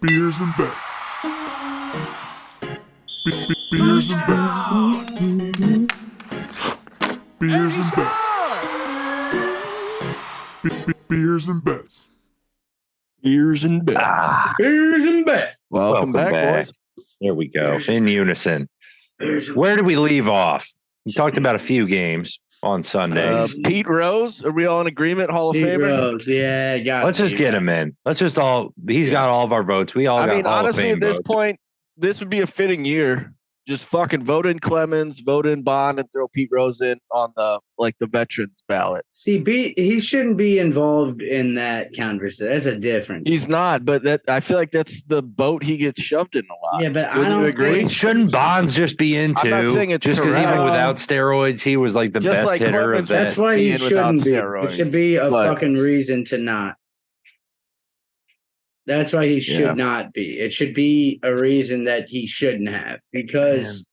Beers and bets. Beers and bets. Beers and bets. Beers and bets. Beers and bets. Beers and bets. Welcome back, boys. There we go. In unison. Where did we leave off? We talked about a few games on Sunday. Pete Rose, are we all in agreement? Hall of Pete Famer? Rose, yeah, got. Let's just get him in. Let's just all. He's got all of our votes. We all. I got mean, Hall honestly, of Fame at this votes. point, this would be a fitting year. Just fucking vote in Clemens, vote in Bond, and throw Pete Rose in on the veterans ballot. See, he shouldn't be involved in that conversation. That's a different. He's not, but that I feel like that's the boat he gets shoved in a lot. Yeah, but Wouldn't I don't you agree? think- Shouldn't Bonds just be in I'm not too? saying it's Just because correct. even without steroids, he was like the Just best like hitter Clemens, of that. That's why he being without shouldn't be. steroids, It should be a but- fucking reason to not. That's why he should Yeah. not be. It should be a reason that he shouldn't have because.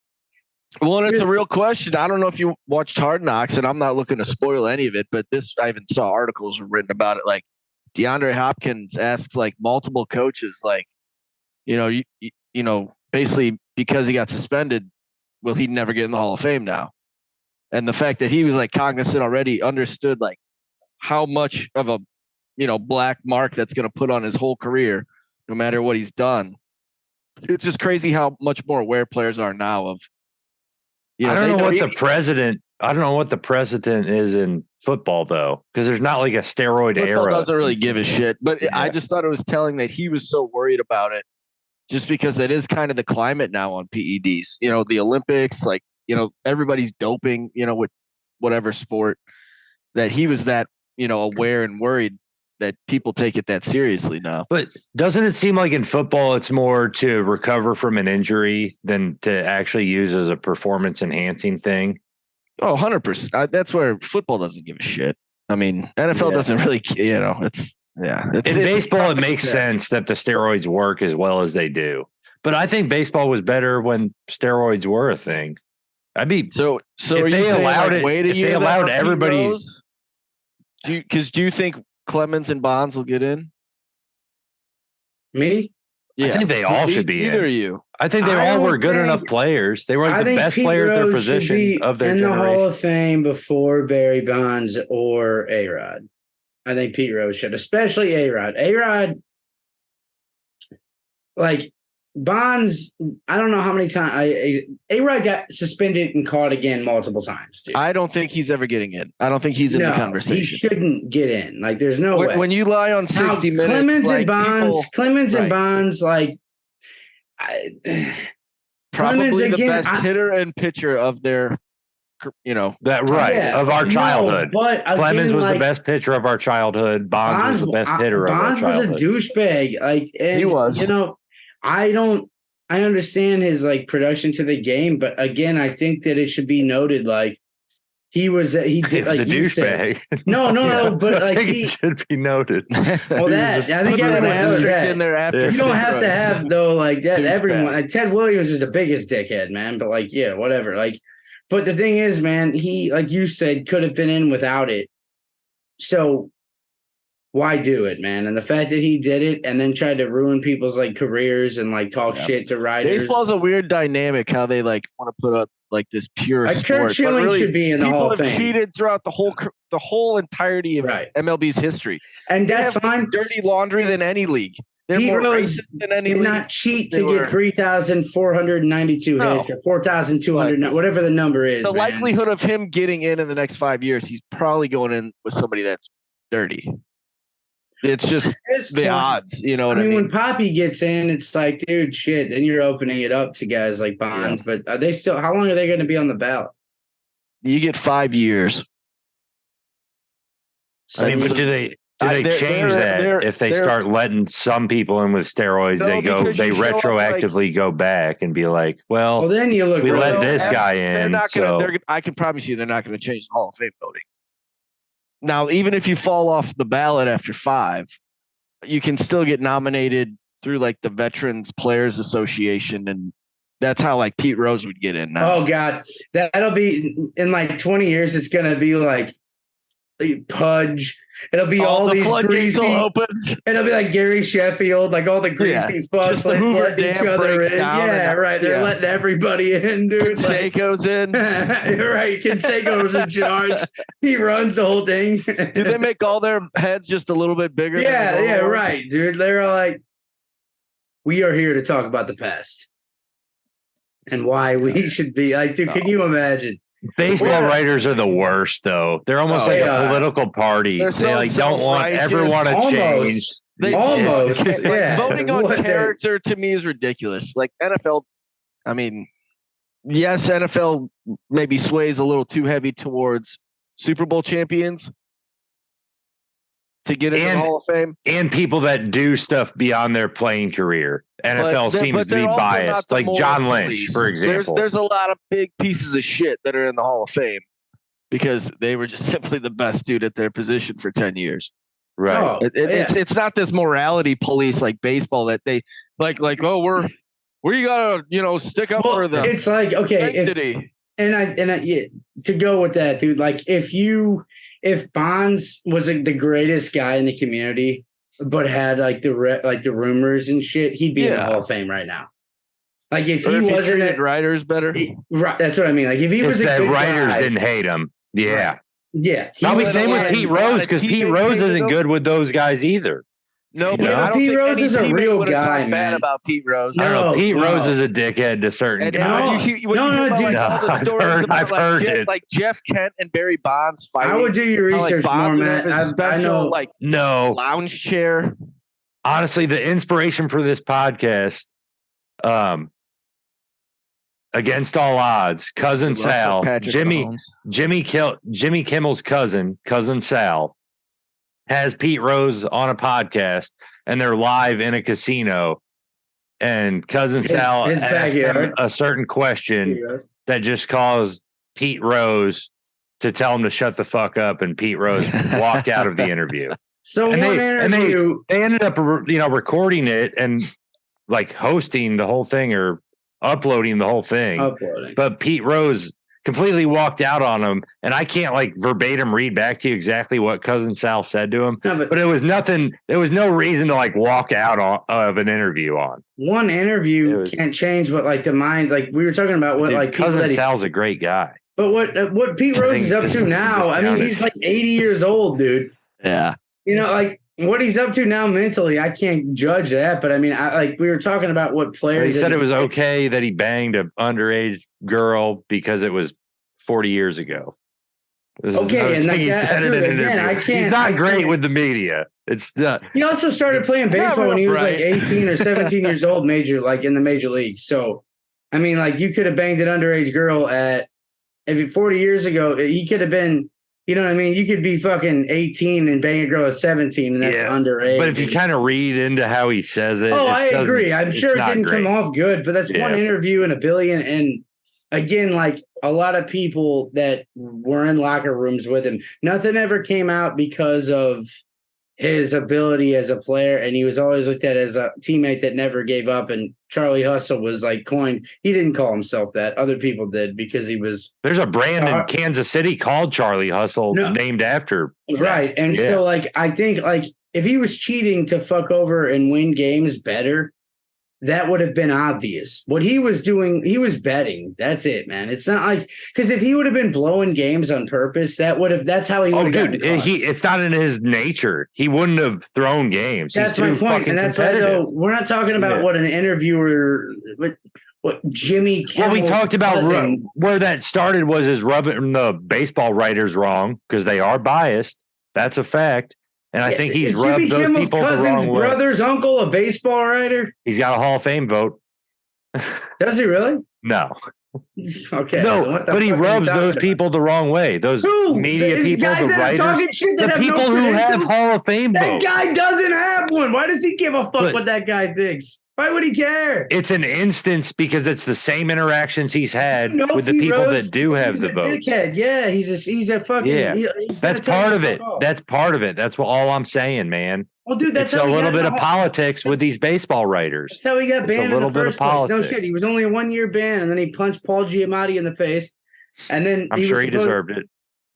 Well, and it's a real question. I don't know if you watched Hard Knocks, and I'm not looking to spoil any of it, but I even saw articles written about it. Like DeAndre Hopkins asks like multiple coaches, like, you know, basically because he got suspended, will he never get in the Hall of Fame now? And the fact that he was like cognizant already, understood like how much of a, black mark that's going to put on his whole career, no matter what he's done. It's just crazy how much more aware players are now of. I don't know what the precedent is in football though, because there's not like a steroid Football era. doesn't really give a shit, but I Yeah. just thought it was telling that he was so worried about it, just because that is kind of the climate now on PEDs. The Olympics, like everybody's doping, with whatever sport. That he was that aware and worried that people take it that seriously now. But doesn't it seem like in football it's more to recover from an injury than to actually use as a performance enhancing thing? Oh, 100%. That's where football doesn't give a shit. I mean, NFL Yeah. doesn't really. It's yeah. In baseball, it makes sense that the steroids work as well as they do. But I think baseball was better when steroids were a thing. I'd be so. if Are you they saying, allowed like, it- wait a if they year then allowed for Pete everybody- Rose? Do you think Clemens and Bonds will get in? Me? I think they all should be Either in. of you. I think they I all were don't good enough think- players. They were I like the think best Pete player at their Rose should position be of their in the Hall generation. of Fame before Barry Bonds or A-Rod. I think Pete Rose should, especially A-Rod. A-Rod, like Bonds, I don't know how many times A-Rod got suspended and caught again multiple times. Dude. I don't think he's ever getting in. I don't think he's in the He conversation. shouldn't get in. Like, there's no way. When you lie on 60 Now, minutes, like Clemens Right. and Bonds, like, probably Clemens, the again, best I- hitter and pitcher of their, That right Yeah, of our no, childhood. but again, Clemens was like, the best pitcher of our childhood. Bonds was the best hitter of our Bonds was a childhood. douchebag. Like, and, He was. I understand his like production to the game, but again, I think that it should be noted like he did like the you said. douchebag. No, but I like think he. it should be noted. Well, that I think Put an everyone knows asterisk that. in there after. You don't have to have though like that. Douchebag. Everyone like Ted Williams is the biggest dickhead, man. But like, yeah, whatever. Like, but the thing is, man, he like you said could have been in without it. So why do it, man? And the fact that he did it and then tried to ruin people's like careers and like talk shit to riders. Baseball's a weird dynamic. How they like want to put up like this pure Like sport. Kurt but Schilling really, should be in the people Hall of have Fame. cheated throughout the whole entirety of Right. MLB's history. And They that's have fine. dirty laundry than any league. They're Pete more Rose racist than any Did league. not cheat They to were- get 3,492 No. hits or 4,200, whatever the number is. The man. likelihood of him getting in the next 5 years, he's probably going in with somebody that's dirty. It's just At this the point, odds, you know I what I mean, mean? when Poppy gets in, it's like, dude, shit. Then you're opening it up to guys like Bonds. But are they still? How long are they going to be on the ballot? You get 5 years. I mean, but do they change that if they start letting some people in with steroids? No, because They you show up, retroactively go back and be like, well, Well, then you look. we really let bad. this guy They're in. not So gonna. I can promise you, they're not going to change the Hall of Fame voting. Now, even if you fall off the ballot after 5, you can still get nominated through like the Veterans Players Association, and that's how like Pete Rose would get in now. Oh God, that'll be in like 20 years. It's going to be like Pudge It'll be all the these floodgates greasy. will open. It'll be like Gary Sheffield, like all the greasy fucks just the like Hoover letting each Dam other breaks in. down Yeah, and- right. They're yeah. letting everybody in, dude. Like, Seiko's in. right. Canseco's in charge. He runs the whole thing. Do they make all their heads just a little bit bigger? than the Yeah, normal yeah, ones? right, dude. They're all like, we are here to talk about the past and why we should be like, dude. Can you imagine? Baseball Yeah. writers are the worst, though. They're almost Oh, like yeah. a political party. They're They so like don't want self-righteous. everyone to change. Almost. They- Almost. Like, Yeah. voting on What they- character to me is ridiculous. Like NFL, I mean, yes, NFL maybe sways a little too heavy towards Super Bowl champions to get into the And- Hall of Fame. And people that do stuff beyond their playing career. NFL But seems to be they're also not biased. the Like moral John Lynch, police. for example. There's a lot of big pieces of shit that are in the Hall of Fame because they were just simply the best dude at their position for 10 years. Right. Oh, yeah. It's not this morality police like baseball that they like oh we gotta stick up Well, for the it's like, okay, if, sanctity. and I yeah, to go with that, dude. Like, if Bonds was like, the greatest guy in the community, but had like the rumors and shit, he'd be in the Yeah. Hall of Fame right now. Like, if Or he if wasn't, treated writers better. right? That's what I mean. Like, if he was If a the good writers guy, didn't hate him. Yeah. Right. yeah, he Probably was same with alive. Pete a lot Rose of because Pete teammates Rose hated isn't him. good with those guys either. No, You but know? I don't Pete think Rose any is a teammate real would have guy, talked man. bad about Pete Rose. I don't know. No, Pete Rose no. is a dickhead to certain And guys. when No, you hear dude. about all the I've stories heard- about I've heard it. like Jeff Kent and Barry Bonds fighting. I would do your how, research more, Bonds would have man. his I special know. like No. lounge chair. Honestly, the inspiration for this podcast, against all odds, cousin Sal, Jimmy Kimmel's cousin Sal, has Pete Rose on a podcast, and they're live in a casino, and cousin Sal his asked him backyard. a certain question that just caused Pete Rose to tell him to shut the fuck up, and Pete Rose walked out of the interview. So And one they- interview. They ended up, recording it and like hosting the whole thing or uploading the whole thing. Uploading. But Pete Rose completely walked out on him, and I can't like verbatim read back to you exactly what cousin Sal said to him. No, But it was nothing. There was no reason to like walk out of an interview on. one It interview was- can't change what like the mind. Like we were talking about what Dude, like people cousin that he, Sal's a great guy. but what Pete I Rose think is up this to is now. I mean, discounted. he's like 80 years old, dude. Yeah. You know, like what he's up to now mentally, I can't judge that. But I mean, we were talking about what players. He said that it was okay that he banged an underage girl because it was 40 years ago. This is Okay, another and thing like he that- said in an dude, again, interview. I He's can't- not I great can't- with the media. It's He also started playing baseball when he was like right. 18 or 17 years old, in the major leagues. So, I mean, like you could have banged an underage girl at, if you 40 years ago, he could have been, you know what I mean? You could be fucking 18 and bang a girl at 17, and that's Yeah, underage. but if you kind of read into how he says it, Oh, it I doesn't- agree. I'm it's sure it not didn't great. come off good, but that's one Yeah. interview in a billion. And again, like a lot of people that were in locker rooms with him, nothing ever came out because of his ability as a player. And he was always looked at as a teammate that never gave up. And Charlie Hustle was like coined. He didn't call himself that. Other people did because he was There's a brand in Uh, Kansas City called Charlie Hustle, No. named after. right. And Yeah. so like, I think like if he was cheating to fuck over and win games better, that would have been obvious. What he was doing, he was betting. That's it, man. It's not like because if he would have been blowing games on purpose, that's how he would Oh, have gotten dude, caught. it's not in his nature. He wouldn't have thrown games. That's He's my too point. fucking And that's why competitive. though we're not talking about Yeah. what an interviewer what Jimmy Well, we Kimmel's talked about cousin- where that started was his rubbing the baseball writers wrong because they are biased. That's a fact. And I think he's Is Jimmy rubbed those Kimmel's people the cousin's wrong way. brother's uncle a baseball writer? He's got a Hall of Fame vote. Does he really? No, Okay. no, What the but he fuck are you rubs talking those about? people the wrong way. Those Who? media The people, guys the that are writers, talking shit that the have people no who have credentials? Hall of Fame That votes. guy doesn't have one. Why does he give a fuck But- what that guy thinks? Why would he care? It's an instance because it's the same interactions he's had No, with the Pete people Rose, that do have he's the a votes. dickhead. Yeah, he's a fucking. Yeah. he's That's gonna tell part you of to it. fuck off. That's part of it. That's all I'm saying, man. Well, dude, that's It's how a he little got bit in of the- politics with these baseball writers. That's how he got It's a banned in little the bit of first place. No politics. shit, he was only a 1 year ban, and then he punched Paul Giamatti in the face, and then I'm sure he was supposed- deserved it.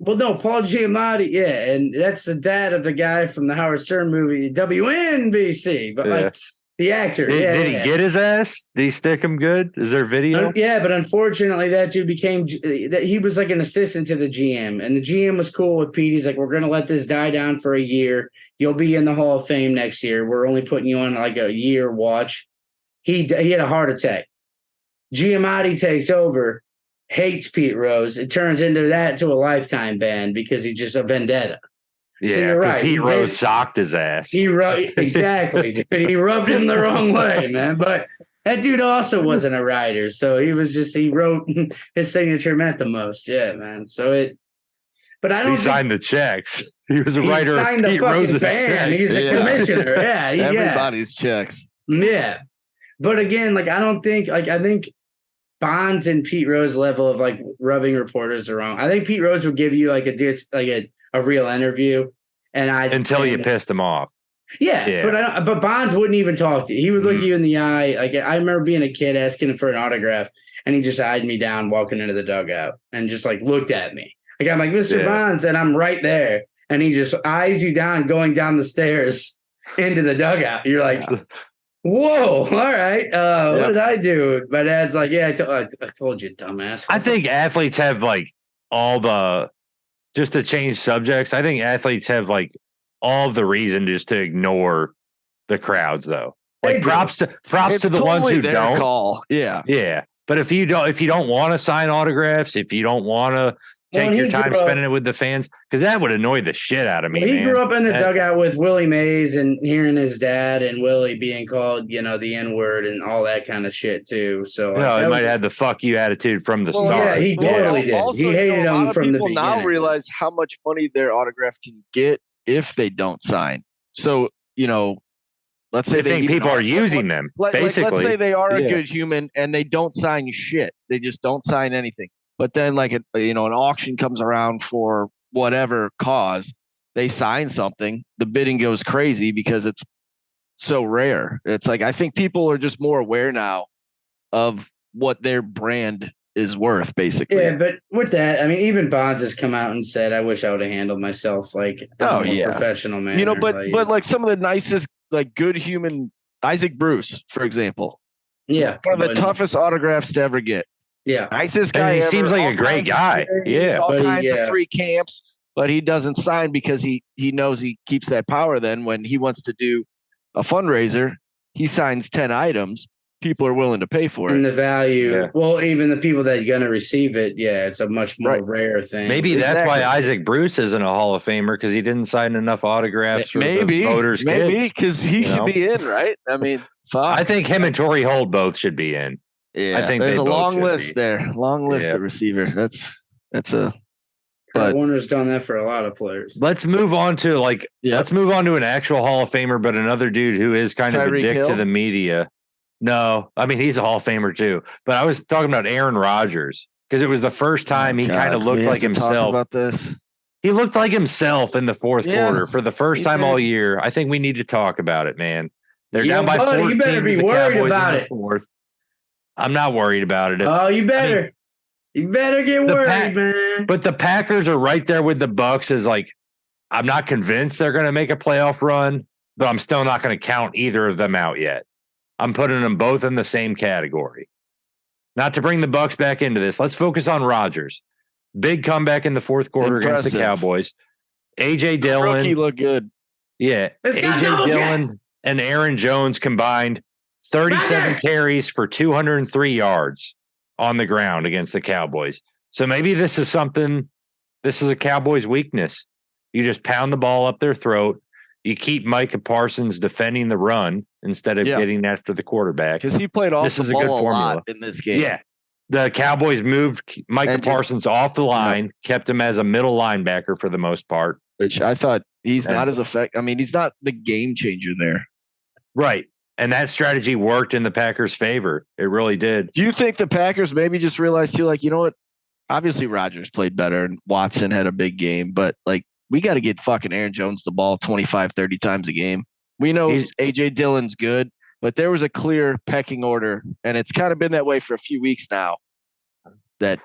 Well, no, Paul Giamatti, yeah, and that's the dad of the guy from the Howard Stern movie WNBC, but like the actor. Did he get his ass? Did he stick him good? Is there video? Yeah, but unfortunately, that dude he was like an assistant to the GM, and the GM was cool with Pete. He's like, we're gonna let this die down for a year. You'll be in the Hall of Fame next year. We're only putting you on like a year watch. He had a heart attack. Giamatti takes over. Hates Pete Rose. It turns into a lifetime ban because he's just a vendetta. Yeah, because right. Pete Rose socked his ass. Exactly. Dude. He rubbed him the wrong way, man. But that dude also wasn't a writer, so he wrote his signature meant the most. Yeah, man. But I don't. He signed the checks. He was a writer. He signed the fucking ban. He's the commissioner. Yeah, everybody's checks. Yeah, but again, like I think Bonds and Pete Rose level of like rubbing reporters are wrong. I think Pete Rose would give you like a real interview, until you pissed him off. Yeah. But Bonds wouldn't even talk to you. He would look you in the eye. Like I remember being a kid asking him for an autograph, and he just eyed me down walking into the dugout and just like looked at me. Like I'm like Mr. Bonds, and I'm right there, and he just eyes you down going down the stairs into the dugout. You're like. Whoa! All right. What did I do? My dad's like, "Yeah, I told you, dumbass." I think athletes have like just to change subjects. I think athletes have like all the reason just to ignore the crowds, though. Like props to the ones who don't call. Yeah. But if you don't want to sign autographs, if you don't want to take your time spending it with the fans, because that would annoy the shit out of me. He grew up in the dugout with Willie Mays and hearing his dad and Willie being called, the N-word and all that kind of shit too. So he might have the fuck you attitude from the start. Yeah, he totally did. Also, he hated him from the beginning. Now realize how much money their autograph can get if they don't sign. So let's say they think people are using them. Basically, let's say they are a good human and they don't sign shit. They just don't sign anything. But then, an auction comes around for whatever cause, they sign something. The bidding goes crazy because it's so rare. It's like I think people are just more aware now of what their brand is worth, basically. Yeah, but with that, I mean, even Bonds has come out and said, "I wish I would have handled myself like professional man." But like some of the nicest, like good human, Isaac Bruce, for example. Yeah, one of the toughest autographs to ever get. Yeah, nicest guy. And he seems like a great guy. All kinds of free camps, but he doesn't sign because he knows he keeps that power. Then when he wants to do a fundraiser, he signs 10 items. People are willing to pay for it. And the value, well, even the people that are going to receive it, it's a much more rare thing. Maybe that's why Isaac Bruce isn't a Hall of Famer, because he didn't sign enough autographs for the voters' kids. Maybe because he should be in, right? I mean, fuck. I think him and Torrey Holt both should be in. Yeah, I think there's a long list there. Long list of receiver. That's a. But Warner's done that for a lot of players. Let's move on to an actual Hall of Famer, but another dude who is kind of a dick to the media. No, I mean he's a Hall of Famer too. But I was talking about Aaron Rodgers because it was the first time he kind of looked like himself. Talk about this. He looked like himself in the fourth quarter for the first time all year. I think we need to talk about it, man. They're down by 14. You better be worried about it. Fourth. I'm not worried about it. You better. You better get worried, man. But the Packers are right there with the Bucs. I'm not convinced they're going to make a playoff run, but I'm still not going to count either of them out yet. I'm putting them both in the same category. Not to bring the Bucs back into this. Let's focus on Rodgers. Big comeback in the fourth quarter against the Cowboys. A.J. Dillon. Rookie looked good. Yeah. A.J. Dillon and Aaron Jones combined 37 carries for 203 yards on the ground against the Cowboys. So maybe this is a Cowboys weakness. You just pound the ball up their throat. You keep Micah Parsons defending the run instead of getting after the quarterback. Because he played off the ball a lot in this game. Yeah. The Cowboys moved Micah Parsons off the line, kept him as a middle linebacker for the most part. Which I thought he's not as effective. I mean, he's not the game changer there. Right. And that strategy worked in the Packers' favor. It really did. Do you think the Packers maybe just realized too, like, you know what? Obviously Rodgers played better and Watson had a big game, but like we got to get fucking Aaron Jones the ball 25, 30 times a game. We know A.J. Dillon's good, but there was a clear pecking order, and it's kind of been that way for a few weeks now, that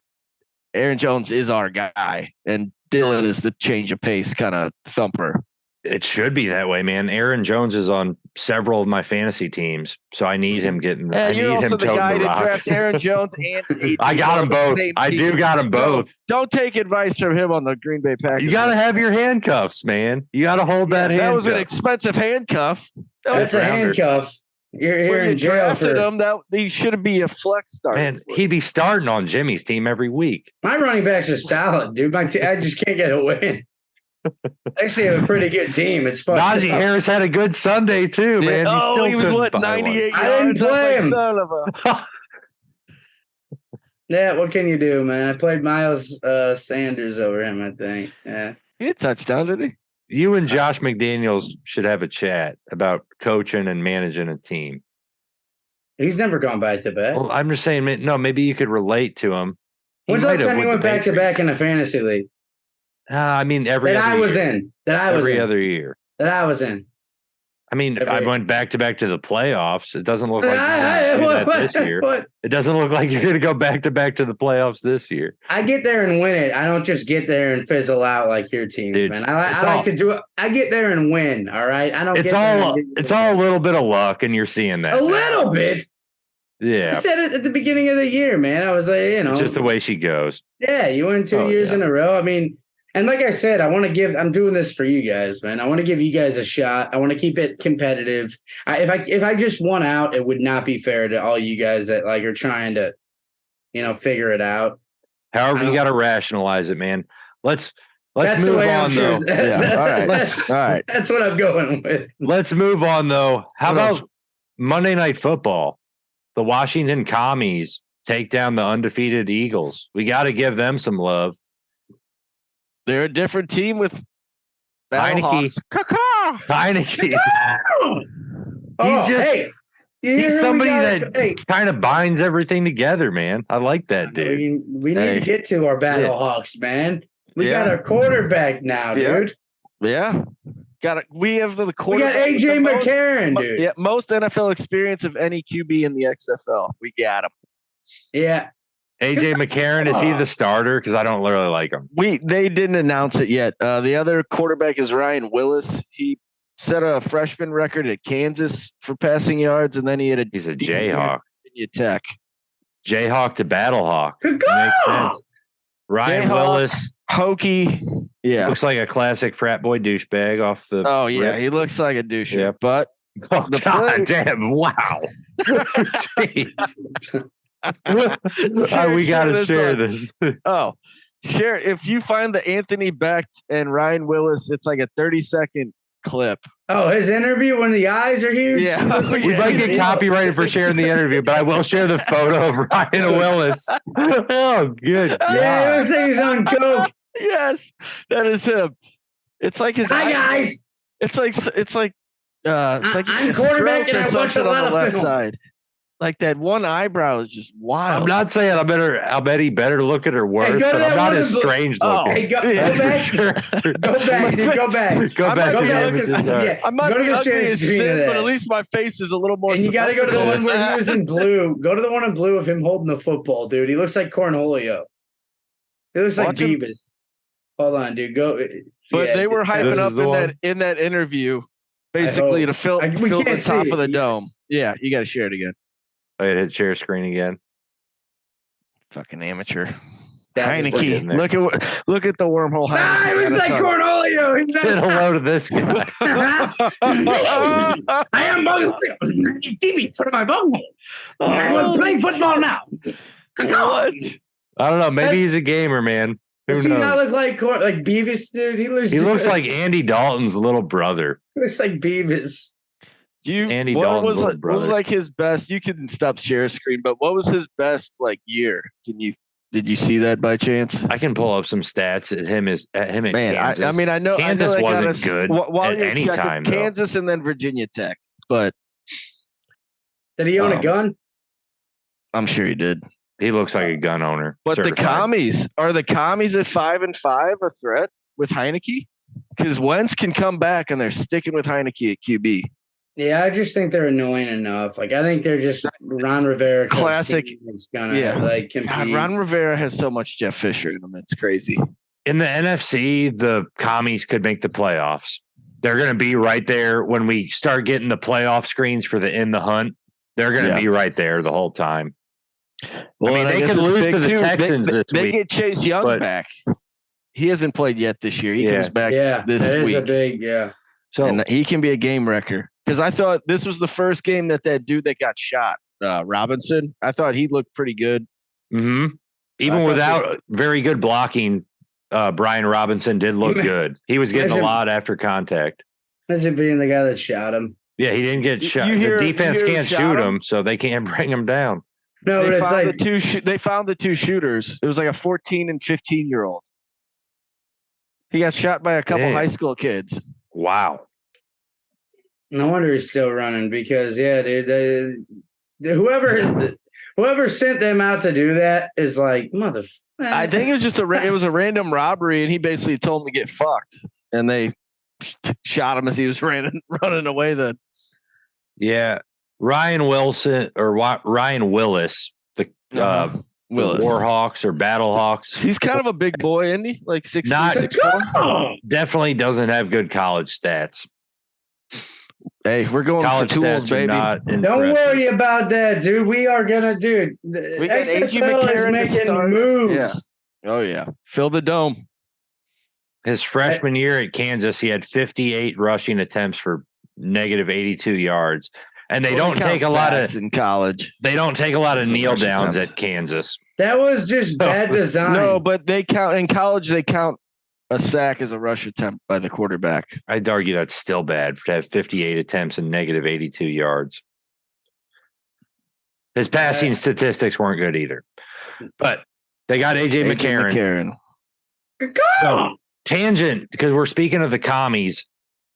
Aaron Jones is our guy, and Dylan is the change of pace kind of thumper. It should be that way, man. Aaron Jones is on several of my fantasy teams, so I need him getting. I need him the guy toting the to rock. draft Aaron Jones and AJ I got them both. I do got them both. Don't take advice from him on the Green Bay Packers. You got to have your handcuffs, man. You got to hold that handcuff. That was an expensive handcuff. That's a handcuff. You're here in jail drafted him. That he should be a flex starter. Man, he'd be starting on Jimmy's team every week. My running backs are solid, dude. I just can't get a win. I actually have a pretty good team. It's fun. Najee Harris had a good Sunday too, man. He was what 98 yards. I didn't play him. Son of a. Yeah, what can you do, man? I played Miles Sanders over him, I think. Yeah. He had a touchdown, did he? You and Josh McDaniels should have a chat about coaching and managing a team. He's never gone back to back. Well, I'm just saying, no, maybe you could relate to him. When's the last time he went back to back in a fantasy league? I mean, every I was in. Every other year. That I was in. I mean, I went back to the playoffs. It doesn't look like you're gonna do that this year. It doesn't look like you're going to go back to the playoffs this year. I get there and win it. I don't just get there and fizzle out like your team, man. I like to do it. I get there and win. All right. I don't. It's all a little bit of luck, and you're seeing that. Little bit. Yeah. I said it at the beginning of the year, man. I was like, it's just the way she goes. Yeah, you win 2 years in a row. I mean. And like I said, I'm doing this for you guys, man. I want to give you guys a shot. I want to keep it competitive. If I just won out, it would not be fair to all you guys that like are trying to, figure it out. However, you got to rationalize it, man. Let's move on though. All right. That's what I'm going with. Let's move on though. How about Monday Night Football? The Washington Commies take down the undefeated Eagles. We got to give them some love. They're a different team with Heineke. Heineke. He's somebody that kind of binds everything together, man. I like that, dude. We need to get to our Battlehawks, man. We got a quarterback now, dude. Yeah. We have the quarterback. We got AJ McCarron, dude. Yeah, most NFL experience of any QB in the XFL. We got him. Yeah. AJ McCarron, is he the starter? Because I don't really like him. They didn't announce it yet. The other quarterback is Ryan Willis. He set a freshman record at Kansas for passing yards, and then he's a Jayhawk. Virginia Tech. Jayhawk to Battlehawk. Makes sense. Ryan Willis. Hokey. Yeah. Looks like a classic frat boy douchebag off the. Oh, yeah. Rip. He looks like a douchebag. Yeah. But. Oh, God damn. Wow. Jeez. We got to share this. Share. If you find the Anthony Becht and Ryan Willis, it's like a 30-second clip. Oh, his interview when the eyes are huge? Yeah. We might get copyrighted for sharing the interview, but I will share the photo of Ryan Willis. Oh, good. Yeah, it looks like he's on coke. Yes, that is him. It's like his. Hi, guys. It's like I'm quarterback and I watch a lot on the of left film. side. Like that one eyebrow is just wild. I'm not saying I'll bet he better look at her worse, but I'm not as strange looking. Hey, go back. Sure. Go back, dude. Go back. Go back to the images. Yeah. I might be ugly as sin, but at least my face is a little more. And you got to go to the one where he was in blue. Go to the one in blue of him holding the football, dude. He looks like Cornholio. He looks like Beavis. Hold on, dude. Go. But they were hyping up in that interview, basically to fill the top of the dome. Yeah, you got to share it again. I hit share screen again. Fucking amateur. Heineke. Look at the wormhole. Nah, it was like Cornholio. Say hello to this guy. I am TV in front of my bone. I'm playing football now. What? I don't know. Maybe he's a gamer, man. Who Does knows? he not look like Beavis, dude? He looks like Andy Dalton's little brother. He looks like Beavis. Andy Dalton's little brother. What was like his best? You can stop share screen, but what was his best year? Did you see that by chance? I can pull up some stats at him at Kansas. I know Kansas wasn't good at any time. Kansas and then Virginia Tech, but did he own a gun? I'm sure he did. He looks like a gun owner. But certified. the commies at 5-5 a threat with Heineke? Because Wentz can come back and they're sticking with Heineke at QB. Yeah, I just think they're annoying enough. I think they're just Ron Rivera classic. It's gonna compete. God, Ron Rivera has so much Jeff Fisher in him. It's crazy. In the NFC, the commies could make the playoffs. They're going to be right there when we start getting the playoff screens for the In the Hunt. They're going to be right there the whole time. Well, I mean, they could lose to the Texans this week. They get Chase Young back. He hasn't played yet this year. He comes back this week. A big, So and he can be a game wrecker. Because I thought this was the first game that dude that got shot, Robinson, I thought he looked pretty good. Mm-hmm. Even without very good blocking, Brian Robinson did look good. He was getting a lot after contact. Imagine being the guy that shot him. Yeah, he didn't get shot. The defense can't shoot him, so they can't bring him down. No, they but it's like they found the two shooters. It was like a 14 and 15-year-old. He got shot by a couple high school kids. Wow. No wonder he's still running because dude, whoever sent them out to do that is like mother. I think it was just it was a random robbery, and he basically told them to get fucked, and they shot him as he was running away. Ryan Willis, the Warhawks or Battlehawks. He's kind of a big boy, isn't he? Like 6'4". Definitely doesn't have good college stats. Hey, we're going college for tools, baby. Don't worry about that, dude. We are gonna do. We got A.J. McCarron making moves. Yeah. Oh yeah, fill the dome. His freshman year at Kansas, he had 58 rushing attempts for negative 82 yards. And they don't take a lot of in college. They don't take a lot of kneel downs at Kansas. That was just bad design. No, but they count in college. They count a sack as a rush attempt by the quarterback. I'd argue that's still bad to have 58 attempts and negative 82 yards. His passing statistics weren't good either. But they got A.J. McCarron. So, tangent, because we're speaking of the commies.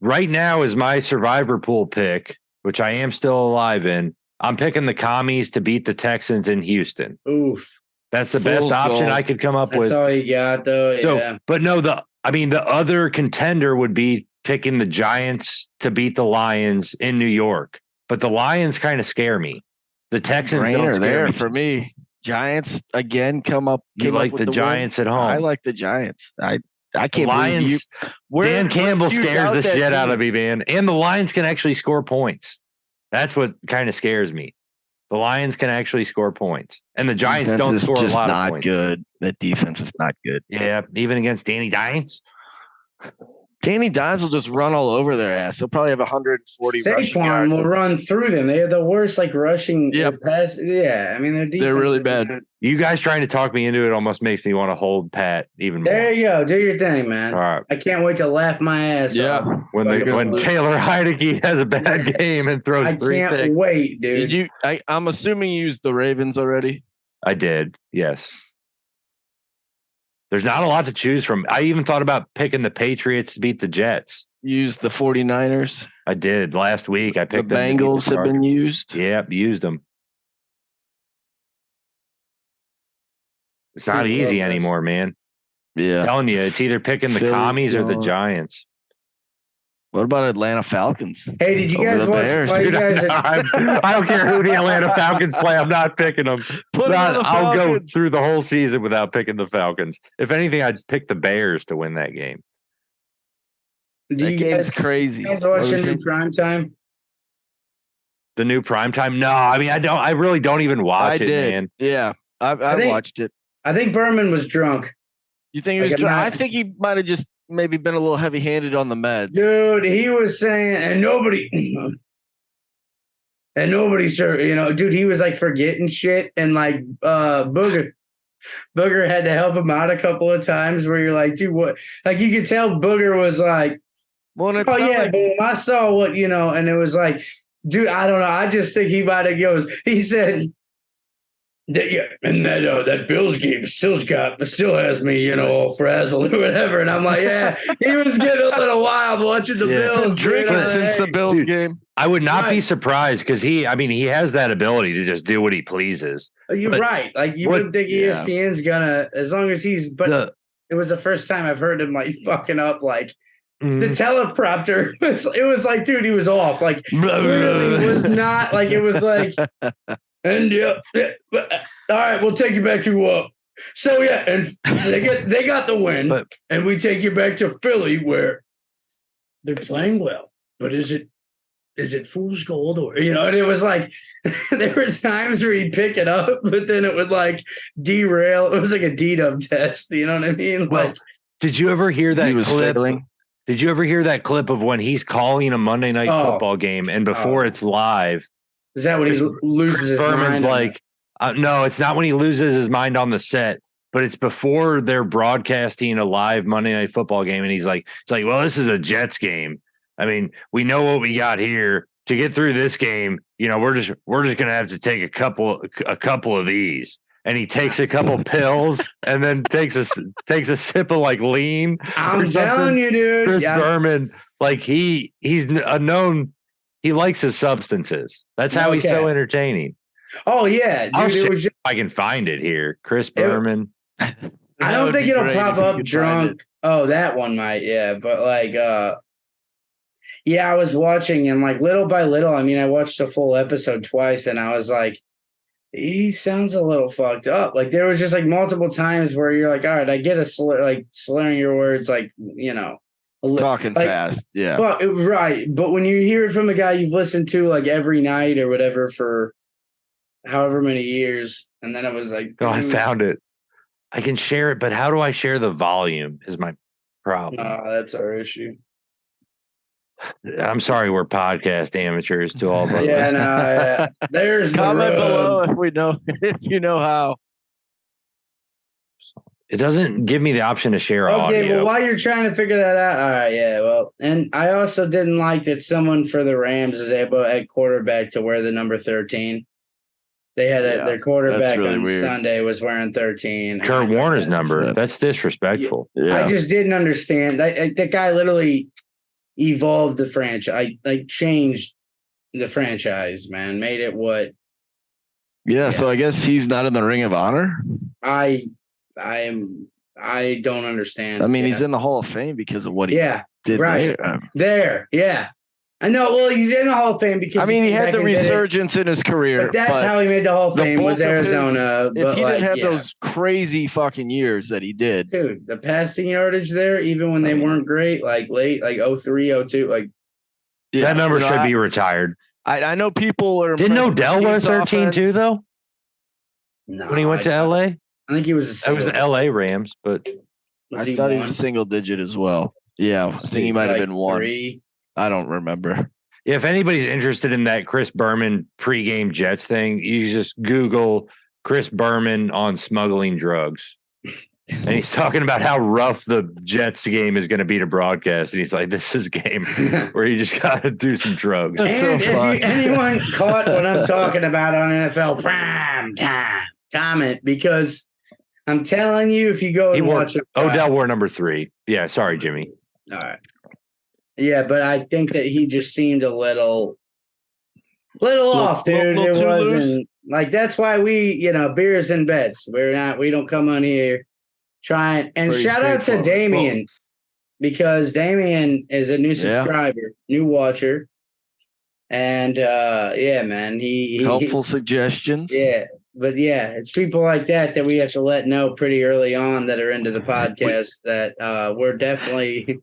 Right now is my survivor pool pick, which I am still alive in. I'm picking the commies to beat the Texans in Houston. Oof. That's the best option I could come up with. That's all you got, though. So, but no, the other contender would be picking the Giants to beat the Lions in New York. But the Lions kind of scare me. The Texans don't scare me. For me. Giants again come up. You like the Giants at home? I like the Giants. I can't. Lions. Dan Campbell scares the shit out of me, man. And the Lions can actually score points. That's what kind of scares me. The Lions can actually score points, and the Giants don't score a lot of points. Good. That defense is not good. Yeah, even against Danny Dimes. Danny Dimes will just run all over their ass. He'll probably have 140 rushing yards. Will run through them. They have the worst rushing pass. Yeah, I mean their defense. They're really bad. You guys trying to talk me into it almost makes me want to hold Pat even more. There you go. Do your thing, man. All right. I can't wait to laugh my ass off. When Taylor Heinicke has a bad game and throws 3 picks. I can't wait, dude. I'm assuming you used the Ravens already. I did. Yes. There's not a lot to choose from. I even thought about picking the Patriots to beat the Jets. Used the 49ers. I did last week. I picked the Bengals have been used. Yep, used them. It's not easy anymore, man. Yeah. I'm telling you, it's either picking the commies or the Giants. What about Atlanta Falcons? Hey, did you guys watch? Dude, I don't care who the Atlanta Falcons play. I'm not picking them. I'll go through the whole season without picking the Falcons. If anything, I'd pick the Bears to win that game. That game's crazy. You guys watching the primetime? The new primetime? No, I mean, I really don't even watch it, man. Yeah, I watched it. I think Berman was drunk. You think he was drunk? I think he might have just maybe been a little heavy-handed on the meds. Dude, he was saying, and nobody, sir, dude, he was like forgetting shit, and like Booger had to help him out a couple of times where you're like, dude, what? Like you could tell Booger was like, boom, I saw what, and it was like, dude, I don't know. I just think he might have he said, that Bills game still has me, all frazzled or whatever. And I'm like, yeah, he was getting a little wild watching the Bills. Drinking since the Bills game. I would not be surprised because he has that ability to just do what he pleases. You're right. Like you wouldn't think ESPN's gonna, as long as he's, but it was the first time I've heard him like fucking up like the teleprompter. It was like, dude, he was off. Like clearly was not like, it was like, and all right, we'll take you back to So yeah, and they got the win, But- and we take you back to Philly where they're playing well. But is it fool's gold or and it was like there were times where he'd pick it up, but then it would like derail. It was like a D-dub test. You know what I mean? Well, Like, did you ever hear that clip? fiddling. Did you ever hear that clip of when he's calling a Monday night football game and before it's live? is that when he loses Chris his Berman's mind? like, no, it's not when he loses his mind on the set, but it's before they're broadcasting a live Monday night football game. And he's like, it's like, well, this is a Jets game. I mean, we know what we got here to get through this game. We're just going to have to take a couple of these. And he takes a couple pills and then takes a sip of like lean. I'm telling you, dude. Chris Berman, like he's a known. He likes his substances. That's how he's so entertaining. Oh yeah, dude, I'll see it was if I can find it here. Chris Berman. I don't think it'll pop up drunk. Oh, that one might, yeah. But like I was watching and like little by little, I mean, I watched a full episode twice and I was like, he sounds a little fucked up. Like there was just like multiple times where you're like, all right, I get a slurring your words, like, talking like, fast. Yeah. Well, right. But when you hear it from a guy you've listened to like every night or whatever for however many years, and then it was like, oh, I found it. I can share it, but how do I share the volume is my problem. That's our issue. I'm sorry, we're podcast amateurs to all of us. Yeah, no, there's comment the below if you know how. It doesn't give me the option to share audio. Okay, well, while you're trying to figure that out, all right, yeah, well, and I also didn't like that someone for the Rams is able at quarterback to wear the number 13. They had their quarterback really on weird. Sunday was wearing 13. Kurt Warner's number. That's disrespectful. Yeah. I just didn't understand. That guy literally evolved the franchise, like changed the franchise, man, made it what. Yeah, so I guess he's not in the Ring of Honor. I don't understand. I mean, he's in the Hall of Fame because of what he did. Right there. Yeah, I know. Well, he's in the Hall of Fame because he had the resurgence in his career. But that's how he made the Hall of Fame was Arizona. If he didn't have those crazy fucking years that he did, dude, the passing yardage there, even when they weren't great, like late, like 03, 02, like that number should be retired. I know people are. Didn't Odell wear 13 too, though? No, when he went to LA, I think he was. That was the LA Rams, but I thought he was single digit as well. Yeah, I think he might have been 1. I don't remember. Yeah, if anybody's interested in that Chris Berman pregame Jets thing, you just Google Chris Berman on smuggling drugs. And he's talking about how rough the Jets game is going to be to broadcast. And he's like, this is a game where you just got to do some drugs. And if anyone caught what I'm talking about on NFL Prime Time, comment, because I'm telling you, if you go and watch it. Odell wore number 3. Yeah, sorry, Jimmy. All right. Yeah, but I think that he just seemed a little off, dude. It wasn't like that's why we, beers and bets. We don't come on here trying. And shout out to Damien because Damien is a new subscriber, new watcher. And man, he helpful suggestions. Yeah. But yeah, it's people like that we have to let know pretty early on that are into the podcast that we're definitely.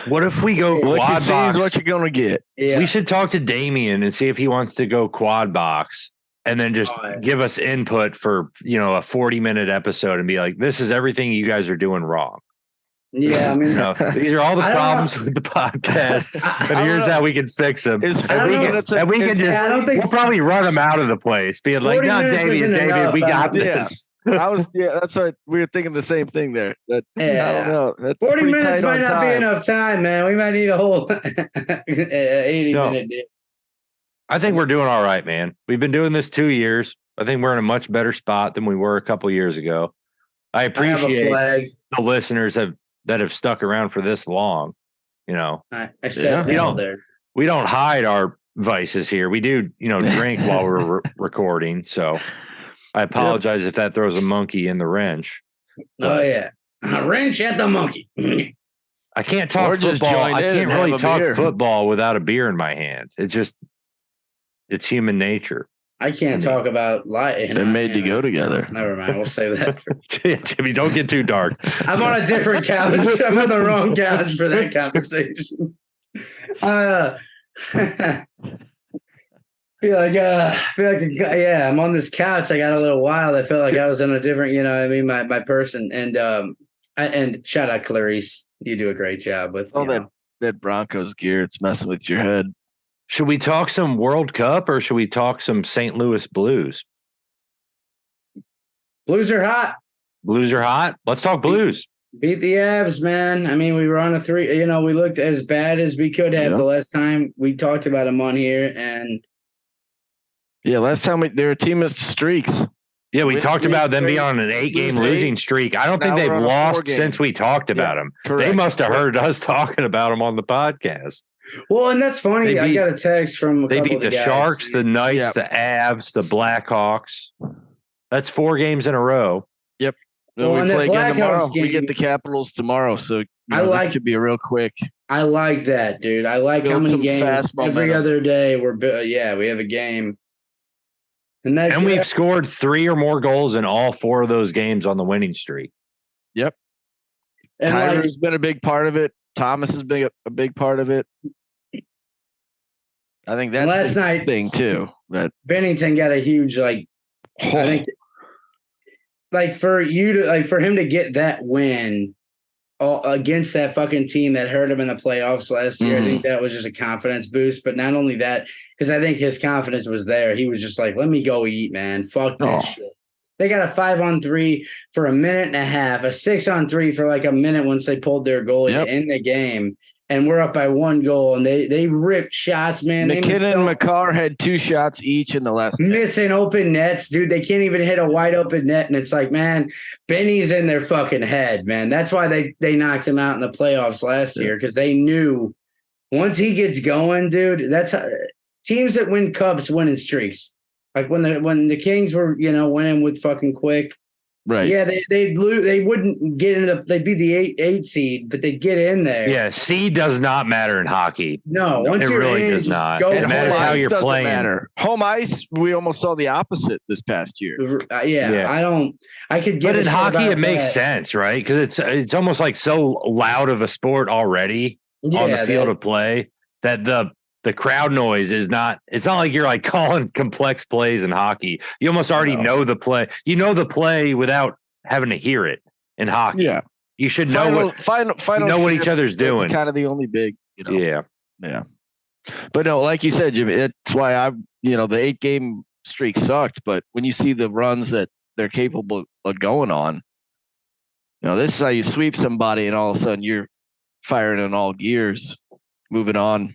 What if we go what quad you see box? Is what you're gonna get. Yeah. We should talk to Damien and see if he wants to go quad box and then just give us input for, a 40-minute episode and be like, this is everything you guys are doing wrong. Yeah, I mean, these are all the problems with the podcast, and here's how we can fix them. We'll probably run them out of the place, being like, no, David, we got this. That's what we were thinking the same thing there. I don't know. That's 40 minutes might not be enough time, man. We might need a whole 80-minute deal. I think we're doing all right, man. We've been doing this 2 years. I think we're in a much better spot than we were a couple years ago. I appreciate the listeners that have stuck around for this long. I said we don't hide our vices here. We do, drink while we're recording. So I apologize if that throws a monkey in the wrench. Oh yeah, a wrench at the monkey. I can't talk football. I can't really talk football without a beer in my hand. It's human nature. I can't talk about light. They're made to go together. Never mind. We'll save that. Jimmy, don't get too dark. I'm on a different couch. I'm on the wrong couch for that conversation. Yeah, I'm on this couch. I got a little wild. I felt like I was in a different, my person. And shout out Clarice. You do a great job with that Broncos gear. It's messing with your head. Should we talk some World Cup or should we talk some St. Louis Blues? Blues are hot. Blues are hot. Let's talk Blues. Beat the Avs, man. I mean, we were on a 3. We looked as bad as we could have the last time we talked about them on here. And last time they're a team of streaks. Yeah, we talked about them being on an 8-game losing streak. I don't think they've lost since we talked about them. Correct. They must have heard us talking about them on the podcast. Well, and that's funny. I got a text from they beat the guys. Sharks, the Knights, the Avs, the Blackhawks. That's 4 games in a row. Yep. We play again tomorrow. We get the Capitals tomorrow, so this could be a real quick. I like that, dude. I like how many games every other day we have a game. And we've scored 3 or more goals in all 4 of those games on the winning streak. Yep. And Kyler's been a big part of it. Thomas has been a big part of it. I think that's last night thing too. That Bennington got a huge I think for him to get that win against that fucking team that hurt him in the playoffs last year. I think that was just a confidence boost. But not only that, because I think his confidence was there. He was just like, let me go eat, man. Fuck that shit. They got a 5-on-3 for a minute and a half, a 6-on-3 for like a minute once they pulled their goalie to end the game. And we're up by 1 goal, and they ripped shots, man. McKinnon and McCarr had 2 shots each in the last missing open nets, dude. They can't even hit a wide open net, and it's like, man, Benny's in their fucking head, man. That's why they knocked him out in the playoffs last year, because they knew once he gets going, dude. That's how teams that win cups win in streaks. Like when the Kings were winning with fucking Quick. Right. Yeah, they'd lose. They wouldn't get in they'd be the 8 seed, but they'd get in there. Yeah, seed does not matter in hocky. No, once it really does not. It matters how you're playing. Matter. Home ice, we almost saw the opposite this past year. I could get. But in hockey, it makes sense, right? Because it's almost like so loud of a sport already on the field of play that the crowd noise is not. It's not like you're like calling complex plays in hockey. You almost already know the play. You know the play without having to hear it in hockey. Yeah, you should know what each other's doing. Kind of the only big. Yeah. But no, like you said, Jimmy, that's why the 8-game streak sucked. But when you see the runs that they're capable of going on, this is how you sweep somebody, and all of a sudden you're firing in all gears, moving on.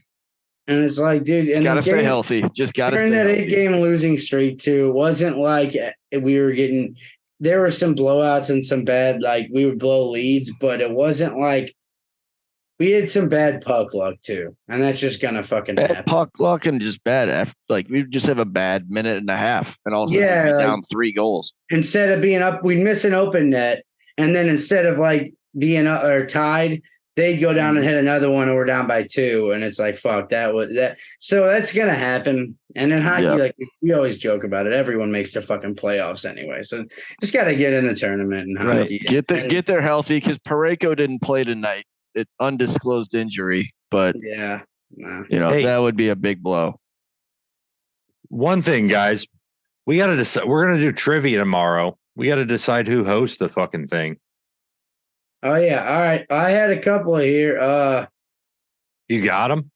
And it's like, dude, got to stay healthy. Just got to stay healthy. During that 8-game losing streak, too, wasn't like we were getting – there were some blowouts and some bad – like we would blow leads, but it wasn't like – we had some bad puck luck, too. And that's just going to fucking happen. Puck luck and just bad – like we just have a bad minute and a half, and all of a sudden we'd be down 3 goals. Instead of being up – we'd miss an open net, and then instead of like being up or tied – they'd go down and hit another one, and we're down by 2, and it's like, fuck, that was that. So that's gonna happen. And in hockey, like we always joke about it. Everyone makes the fucking playoffs anyway, so just gotta get in the tournament and hockey. Get there healthy, because Parayko didn't play tonight. It undisclosed injury, but that would be a big blow. One thing, guys, we gotta decide. We're gonna do trivia tomorrow. We gotta decide who hosts the fucking thing. Oh, yeah. All right. I had a couple of here. You got them?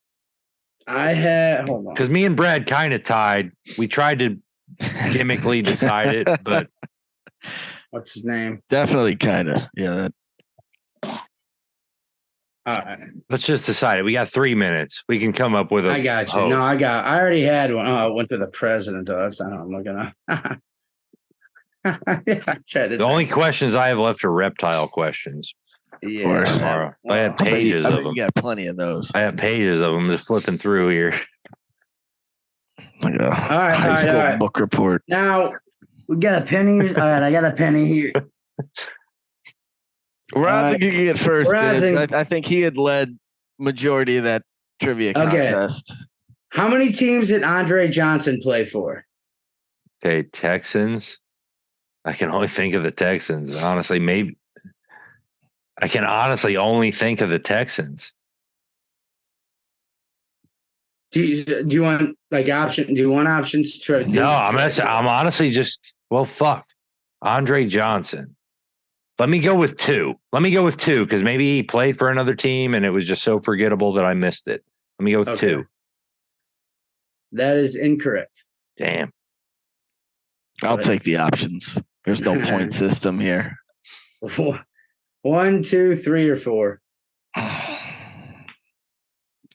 I had – hold on. Because me and Brad kind of tied. We tried to gimmickly decide it, but – What's his name? Definitely kind of. Yeah. All right. Let's just decide it. We got 3 minutes. We can come up with a I got you. host. No, I already had one. Oh, I went to the president. That's not what I'm looking at. The only questions I have left are reptile questions. Yeah, tomorrow. I had pages of them. You got plenty of those. I have pages of them just flipping through here. Like a high school book report. Now we got a penny. All right, I got a penny here. Rodzik, you can get first. I think he had led majority of that trivia contest. How many teams did Andre Johnson play for? Okay, Texans. I can only think of the Texans. Honestly, maybe I can honestly only think of the Texans. Do you want like option? Do you want options to try to? No, I'm honestly just fuck. Andre Johnson. Let me go with two. Because maybe he played for another team and it was just so forgettable that I missed it. Let me go with two. That is incorrect. Damn. I'll take the options. There's no point system here. 1, 2, 3, or 4. For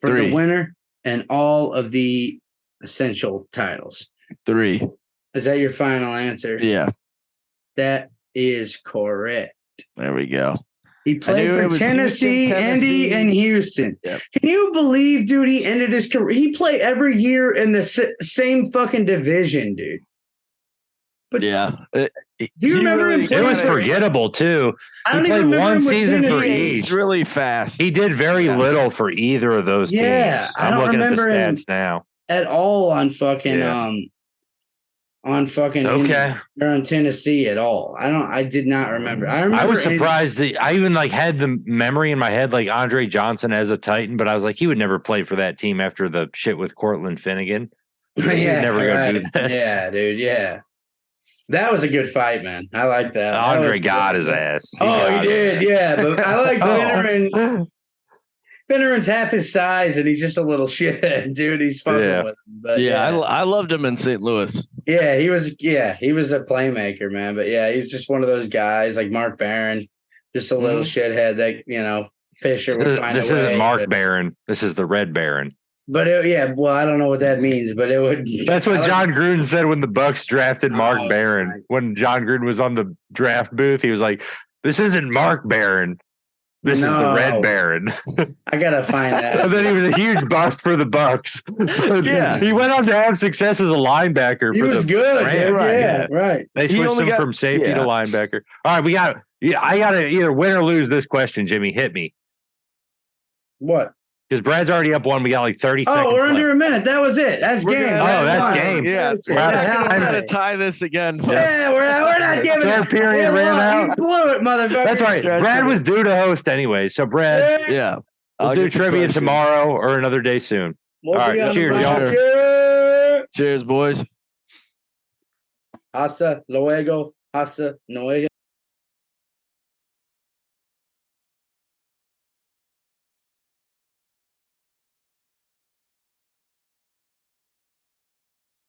3. the winner and all of the essential titles. 3. Is that your final answer? Yeah. That is correct. There we go. He played for Tennessee, Indy, and Houston. Yep. Can you believe, dude, he ended his career? He played every year in the same fucking division, dude. But yeah. Do you remember him playing? It was forgettable, too. I He don't even played one remember season for Tennessee. each. Really fast. He did very little for either of those teams. Yeah, I I'm don't looking at the remember him stats now. At all on fucking Okay. or on Tennessee at all. I did not remember. I was surprised that I even had the memory in my head like Andre Johnson as a Titan, but I was like, he would never play for that team after the shit with Cortland Finnegan. He would never go do that. Yeah, dude. Yeah. That was a good fight, man. I like that. Andre got his ass. He did. Yeah. But I like Finneran. Finneran's half his size and he's just a little shithead, dude. He's fucking with him. But I loved him in St. Louis. Yeah, he was a playmaker, man. But yeah, he's just one of those guys like Mark Barron, just a little shithead that, Fisher would find This isn't Mark Barron. This is the Red Baron. But I don't know what that means, but it would. That's what John Gruden said when the Bucks drafted Mark Barron. When John Gruden was on the draft booth, he was like, "This isn't Mark Barron. This is the Red Baron." I gotta find that. And then he was a huge bust for the Bucks. Yeah, he went on to have success as a linebacker. He was good. Right. They switched him from safety to linebacker. All right, I gotta either win or lose this question. Jimmy, hit me. What? Because Brad's already up one. We got like 30 seconds. Oh, we're left. under a minute. That was it. That's game. That's game. Yeah. We're not going to tie this again. Yeah, we're not giving it. Third period ran out. You blew it, motherfucker. That's right. Brad was due to host anyway. So, Brad, we'll do trivia tomorrow or another day soon. All right. Cheers, y'all. Cheers, boys. Hasta luego.